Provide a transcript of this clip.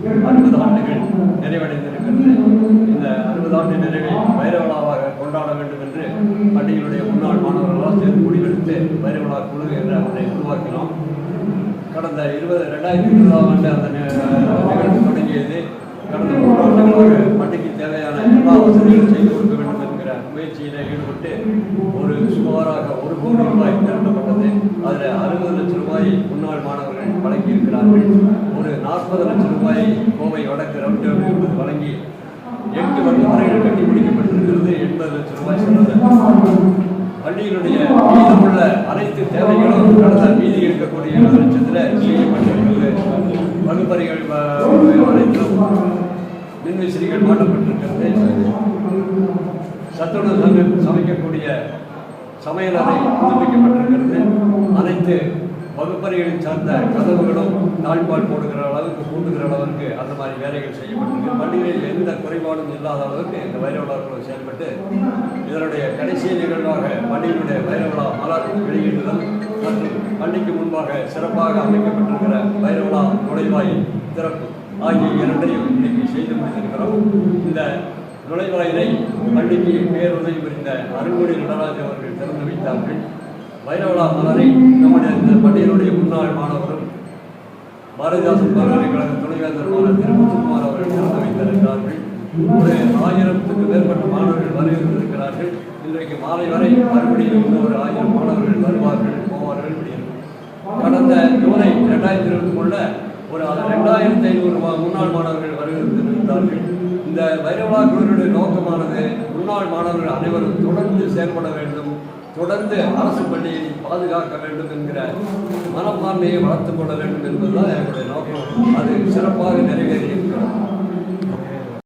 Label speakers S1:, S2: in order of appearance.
S1: 60 ஆண்டுகள் நிறைவடைந்திருக்கிறது. இந்த 60 ஆண்டு நிறைவை வைரவிழாவாக கொண்டாட வேண்டும் என்று பள்ளிகளுடைய முன்னாள் மாணவர்களால் சேர்ந்து முடிவெடுத்து வைரவிழா குழு என்ற ஒன்றை உருவாக்கினோம். கடந்த 2020ஆம் ஆண்டு அந்த நிகழ்வு தொடங்கியது. கடந்த 3 ஆண்டுகளாக பள்ளிக்கு தேவையான எல்லா வசதிகளும் செய்து கொடுக்க வேண்டும் என்கிற முயற்சியில் ஈடுபட்டு சுமாராக 1 கோடி ரூபாய் திரட்டப்பட்டது. அதில் 60 லட்சம் ரூபாய் முன்னாள் மாணவர்கள் வழங்கியிருக்கிறார்கள். ஒரு 40 லட்சம் ரூபாய் கோவை வடக்கு ரவுண்ட் வழங்கி 8 வகுப்பறைகள் கட்டி முடிக்கப்பட்டிருக்கிறது. 80 லட்சம் ரூபாய் செலவு. பள்ளியினுடைய மீதமுள்ள அனைத்து தேவைகளும் கடந்த மீதி இருக்கக்கூடிய 70 லட்சத்தில் செய்யப்பட்டிருக்கிறது. வகுப்பறைகள் அனைத்தும் மின்விசிறிகள் மாற்றப்பட்டிருக்கிறது. சத்துணவு சமைக்கக்கூடிய சமையலறை புதுப்பிக்கப்பட்டிருக்கிறது. அனைத்து வகுப்பறைகளில் சார்ந்த கதவுகளும் தாழ்பால் போடுகிற அளவுக்கு கூட்டுகிற அளவுக்கு அந்த மாதிரி வேலைகள் செய்யப்பட்டிருக்கு. பள்ளிகளில் எந்த குறைபாடும் இல்லாத அளவுக்கு இந்த வைரவிழா குழு செயல்பட்டு இதனுடைய கடைசி நிகழ்வாக பள்ளியினுடைய வைரவிழா மலர் வெளியிடுதல் மற்றும் பள்ளிக்கு முன்பாக சிறப்பாக அமைக்கப்பட்டிருக்கிற வைரவிழா நுழைவாயில் திறப்பு ஆகிய இரண்டையும் இன்னைக்கு செய்து முடித்திருக்கிறோம். இந்த நுழைவாயிலை பள்ளிக்கு பேருதவி புரிந்த அருள்மொழி நடராஜ் அவர்கள் திறந்து வைத்தார்கள். வைரவிழா மலரை நம்முடைய இந்த பள்ளியினுடைய முன்னாள் மாணவரும் பாரதிதாசன் பல்கலைக்கழக துணைவேந்தருமான திரு முத்துக்குமார் அவர்கள் திறந்து வைத்திருக்கிறார்கள். ஒரு 1000க்கும் மேற்பட்ட மாணவர்கள் வருகிறார்கள். இன்றைக்கு மாலை வரை மறுபடியும் இன்னொரு 1000 மாணவர்கள் வருவார்கள் போவார்கள். கடந்த ஜூலை 2023 ஒரு 2500 முன்னாள் மாணவர்கள் வருகிறார்கள். இந்த வைரவிழா குழுவினுடைய நோக்கமானது முன்னாள் மாணவர்கள் அனைவரும் தொடர்ந்து செயல்பட வேண்டும், தொடர்ந்து அரசு பள்ளியை பாதுகாக்க வேண்டும் என்கிற மனப்பான்மையை வளர்த்துக் கொள்ள வேண்டும் என்பதுதான் என்னுடைய நோக்கம். அது சிறப்பாக